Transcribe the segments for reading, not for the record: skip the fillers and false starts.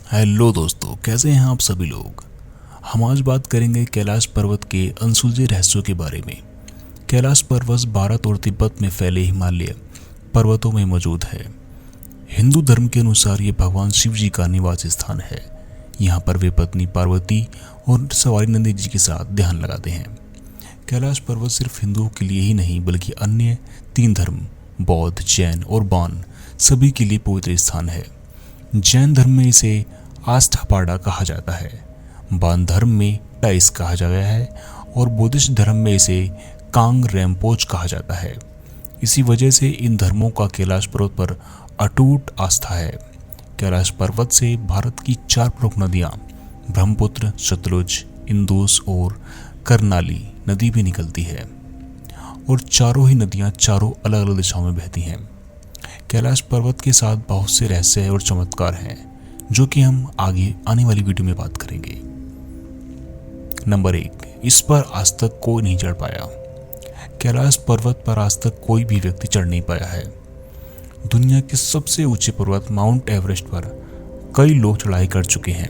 Hello दोस्तों, कैसे हैं आप सभी लोग। हम आज बात करेंगे कैलाश पर्वत के अनसुलझे रहस्यों के बारे में। कैलाश पर्वत भारत और तिब्बत में फैले हिमालय पर्वतों में मौजूद है। हिंदू धर्म के अनुसार ये भगवान शिव जी का निवास स्थान है। यहाँ पर वे पत्नी पार्वती और सवारी नंदी जी के साथ ध्यान लगाते हैं। कैलाश पर्वत सिर्फ हिंदुओं के लिए ही नहीं बल्कि अन्य 3 धर्म बौद्ध, जैन और बौन सभी के लिए पवित्र स्थान है। जैन धर्म में इसे आस्थापाड़ा कहा जाता है, बौद्ध धर्म में टाइस कहा जाता है और बुद्धिस्ट धर्म में इसे कांग रेम्पोच कहा जाता है। इसी वजह से इन धर्मों का कैलाश पर्वत पर अटूट आस्था है। कैलाश पर्वत से भारत की 4 प्रमुख नदियां ब्रह्मपुत्र, सतलुज, इंदुस और करनाली नदी भी निकलती है और चारों ही नदियां चारों अलग अलग दिशाओं में बहती हैं। कैलाश पर्वत के साथ बहुत से रहस्य और चमत्कार हैं जो कि हम आगे आने वाली वीडियो में बात करेंगे। नंबर 1, इस पर आज तक कोई नहीं चढ़ पाया। कैलाश पर्वत पर आज तक कोई भी व्यक्ति चढ़ नहीं पाया है। दुनिया के सबसे ऊंचे पर्वत माउंट एवरेस्ट पर कई लोग चढ़ाई कर चुके हैं,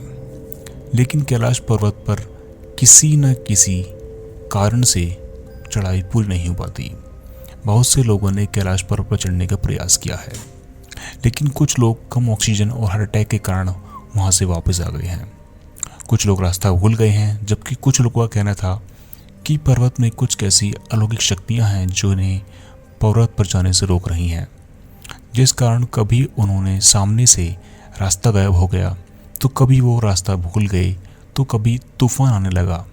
लेकिन कैलाश पर्वत पर किसी न किसी कारण से चढ़ाई पूरी नहीं हो पाती। बहुत से लोगों ने कैलाश पर्वत पर चढ़ने का प्रयास किया है, लेकिन कुछ लोग कम ऑक्सीजन और हार्ट अटैक के कारण वहां से वापस आ गए हैं। कुछ लोग रास्ता भूल गए हैं, जबकि कुछ लोगों का कहना था कि पर्वत में कुछ ऐसी अलौकिक शक्तियां हैं जो इन्हें पर्वत पर जाने से रोक रही हैं, जिस कारण कभी उन्होंने सामने से रास्ता गायब हो गया, तो कभी वो रास्ता भूल गए, तो कभी तूफान आने लगा।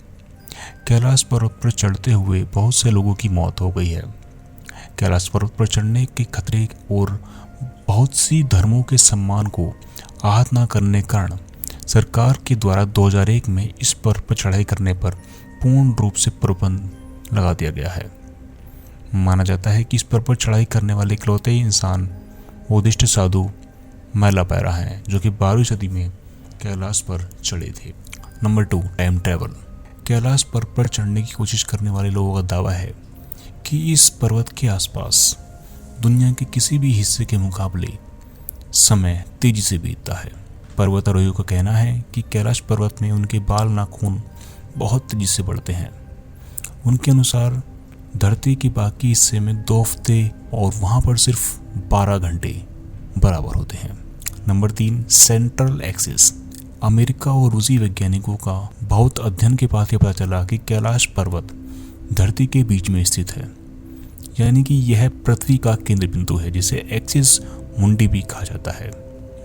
कैलाश पर्वत पर चढ़ते हुए बहुत से लोगों की मौत हो गई है। कैलाश पर्वत पर चढ़ने के खतरे और बहुत सी धर्मों के सम्मान को आहत न करने के कारण सरकार के द्वारा 2001 में इस पर्वत पर चढ़ाई करने पर पूर्ण रूप से प्रतिबंध लगा दिया गया है। माना जाता है कि इस पर्वत पर चढ़ाई करने वाले इकलौते ही इंसान बुद्धिस्ट साधु मैलापैरा हैं, जो कि 12वीं सदी में कैलाश पर चढ़े थे। Number 2, time travel. कैलाश पर्वत पर चढ़ने की कोशिश करने वाले लोगों का दावा है कि इस पर्वत के आसपास दुनिया के किसी भी हिस्से के मुकाबले समय तेजी से बीतता है। पर्वतारोहियों का कहना है कि कैलाश पर्वत में उनके बाल नाखून बहुत तेजी से बढ़ते हैं। उनके अनुसार धरती के बाकी हिस्से में 2 हफ्ते और वहां पर सिर्फ 12 घंटे बराबर होते हैं। Number 3, central axis. अमेरिका और रूसी वैज्ञानिकों का बहुत अध्ययन के बाद यह पता चला कि कैलाश पर्वत धरती के बीच में स्थित है, यानी कि यह पृथ्वी का केंद्र बिंदु है, जिसे एक्सिस मुंडी भी कहा जाता है।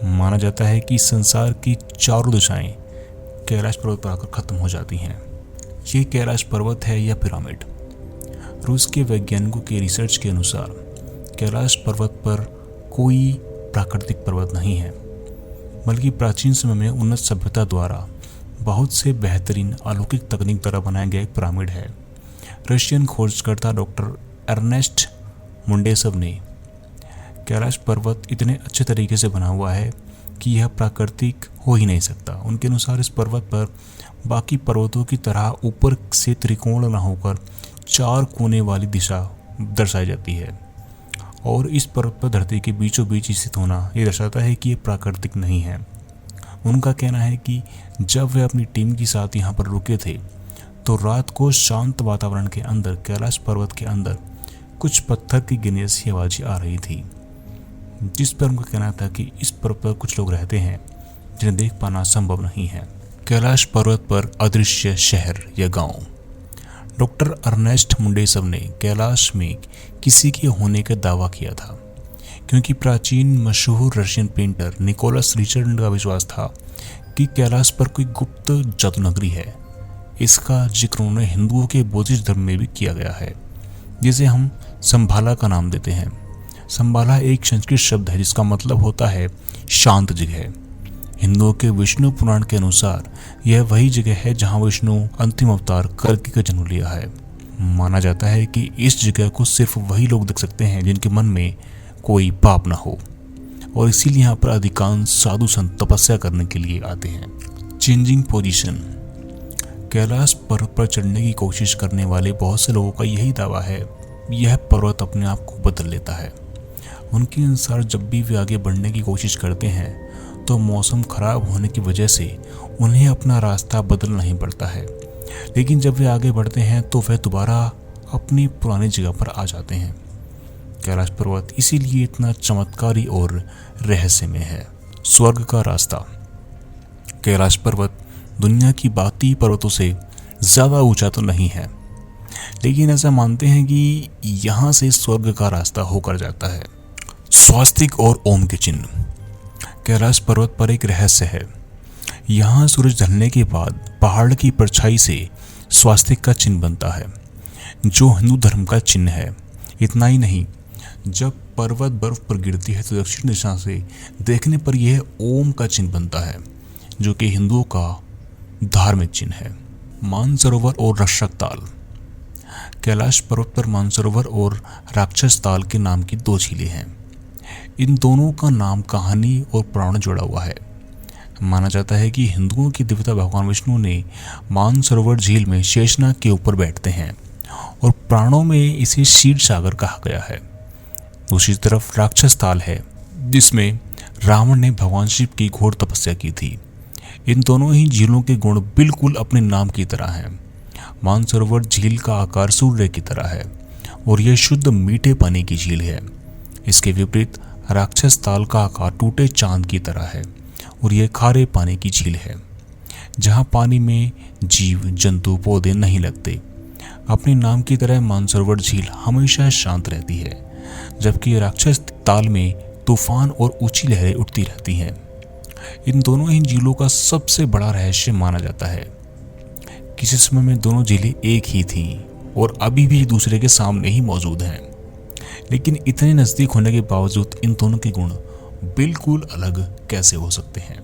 माना जाता है कि संसार की चारों दिशाएं कैलाश पर्वत पर आकर खत्म हो जाती हैं। ये कैलाश पर्वत है या पिरामिड। रूस के वैज्ञानिकों के रिसर्च के अनुसार कैलाश पर्वत पर कोई प्राकृतिक पर्वत नहीं है, बल्कि प्राचीन समय में उन्नत सभ्यता द्वारा बहुत से बेहतरीन अलौकिक तकनीक द्वारा बनाया गया एक पिरामिड है। रशियन खोजकर्ता डॉक्टर अर्नेस्ट मुंडेसव ने कैलाश पर्वत इतने अच्छे तरीके से बना हुआ है कि यह प्राकृतिक हो ही नहीं सकता। उनके अनुसार इस पर्वत पर बाकी पर्वतों की तरह ऊपर से त्रिकोण न होकर 4 कोने वाली दिशा दर्शाई जाती है, और इस पर्वत पर धरती के बीचों बीच स्थित होना ये दर्शाता है कि ये प्राकृतिक नहीं है। उनका कहना है कि जब वे अपनी टीम के साथ यहाँ पर रुके थे तो रात को शांत वातावरण के अंदर कैलाश पर्वत के अंदर कुछ पत्थर की गिरने सी आवाज़ें आ रही थी, जिस पर उनका कहना था कि इस पर्वत पर कुछ लोग रहते हैं जिन्हें देख पाना संभव नहीं है। कैलाश पर्वत पर अदृश्य शहर या गांव। डॉक्टर अर्नेस्ट मुंडेसव ने कैलाश में किसी के होने का दावा किया था, क्योंकि प्राचीन मशहूर रशियन पेंटर निकोलस रिचर्ड का विश्वास था कि कैलाश पर कोई गुप्त जादूनगरी है। इसका जिक्र उन्होंने हिंदुओं के बौद्धिस्ट धर्म में भी किया गया है, जिसे हम संभाला का नाम देते हैं। संभाला एक संस्कृत शब्द है जिसका मतलब होता है शांत जगह। हिंदुओं के विष्णु पुराण के अनुसार यह वही जगह है जहां विष्णु अंतिम अवतार कल्कि का जन्म लिया है। माना जाता है कि इस जगह को सिर्फ वही लोग देख सकते हैं जिनके मन में कोई पाप न हो, और इसीलिए यहाँ पर अधिकांश साधु संत तपस्या करने के लिए आते हैं। Changing position. कैलाश पर्वत पर चढ़ने की कोशिश करने वाले बहुत से लोगों का यही दावा है, यह पर्वत अपने आप को बदल लेता है। उनके अनुसार जब भी वे आगे बढ़ने की कोशिश करते हैं तो मौसम खराब होने की वजह से उन्हें अपना रास्ता बदलना ही पड़ता है, लेकिन जब वे आगे बढ़ते हैं तो वे दोबारा अपनी पुरानी जगह पर आ जाते हैं। कैलाश पर्वत इसीलिए इतना चमत्कारी और रहस्यमय है। स्वर्ग का रास्ता। कैलाश पर्वत दुनिया की बाकी पर्वतों से ज़्यादा ऊंचा तो नहीं है, लेकिन ऐसा मानते हैं कि यहाँ से स्वर्ग का रास्ता होकर जाता है। स्वास्तिक और ओम के चिन्ह। कैलाश पर्वत पर एक रहस्य है। यहाँ सूरज ढलने के बाद पहाड़ की परछाई से स्वास्तिक का चिन्ह बनता है, जो हिंदू धर्म का चिन्ह है। इतना ही नहीं, जब पर्वत बर्फ पर गिरती है तो दक्षिण दिशा से देखने पर यह ओम का चिन्ह बनता है, जो कि हिंदुओं का धार्मिक चिन्ह है। मानसरोवर और रक्षक ताल। कैलाश पर्वत पर मानसरोवर और राक्षस ताल के नाम की 2 झीलें हैं। इन दोनों का नाम कहानी और पुराण जुड़ा हुआ है। माना जाता है कि हिंदुओं की देवता भगवान विष्णु ने मानसरोवर झील में शेषनाग के ऊपर बैठते हैं और पुराणों में इसे क्षीर सागर कहा गया है। दूसरी तरफ राक्षस ताल है, जिसमें रावण ने भगवान शिव की घोर तपस्या की थी। इन दोनों ही झीलों के गुण बिल्कुल अपने नाम की तरह हैं। मानसरोवर झील का आकार सूर्य की तरह है और यह शुद्ध मीठे पानी की झील है। इसके विपरीत राक्षस ताल का आकार टूटे चांद की तरह है और यह खारे पानी की झील है, जहां पानी में जीव जंतु पौधे नहीं लगते। अपने नाम की तरह मानसरोवर झील हमेशा शांत रहती है, जबकि राक्षस ताल में तूफान और ऊंची लहरें उठती रहती हैं। इन दोनों ही झीलों का सबसे बड़ा रहस्य माना जाता है। किसी समय में दोनों झीलें एक ही थीं और अभी भी एक दूसरे के सामने ही मौजूद हैं, लेकिन इतने नज़दीक होने के बावजूद इन दोनों के गुण बिल्कुल अलग कैसे हो सकते हैं।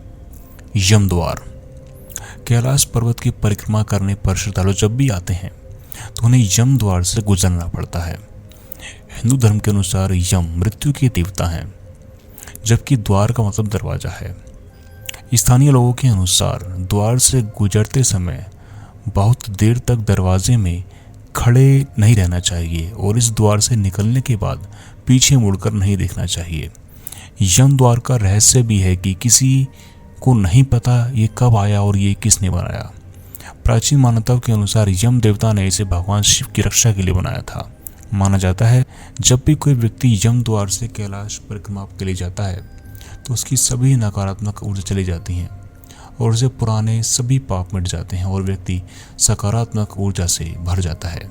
यमद्वार। कैलाश पर्वत की परिक्रमा करने पर श्रद्धालु जब भी आते हैं तो उन्हें यमद्वार से गुजरना पड़ता है। हिंदू धर्म के अनुसार यम मृत्यु के देवता हैं, जबकि द्वार का मतलब दरवाजा है। स्थानीय लोगों के अनुसार द्वार से गुजरते समय बहुत देर तक दरवाजे में खड़े नहीं रहना चाहिए और इस द्वार से निकलने के बाद पीछे मुड़कर नहीं देखना चाहिए। यम द्वार का रहस्य भी है कि किसी को नहीं पता ये कब आया और ये किसने बनाया। प्राचीन मान्यताओं के अनुसार यम देवता ने इसे भगवान शिव की रक्षा के लिए बनाया था। माना जाता है जब भी कोई व्यक्ति यम द्वार से कैलाश परिक्रमा के लिए जाता है तो उसकी सभी नकारात्मक ऊर्जा चली जाती हैं और उसे पुराने सभी पाप मिट जाते हैं और व्यक्ति सकारात्मक ऊर्जा से भर जाता है।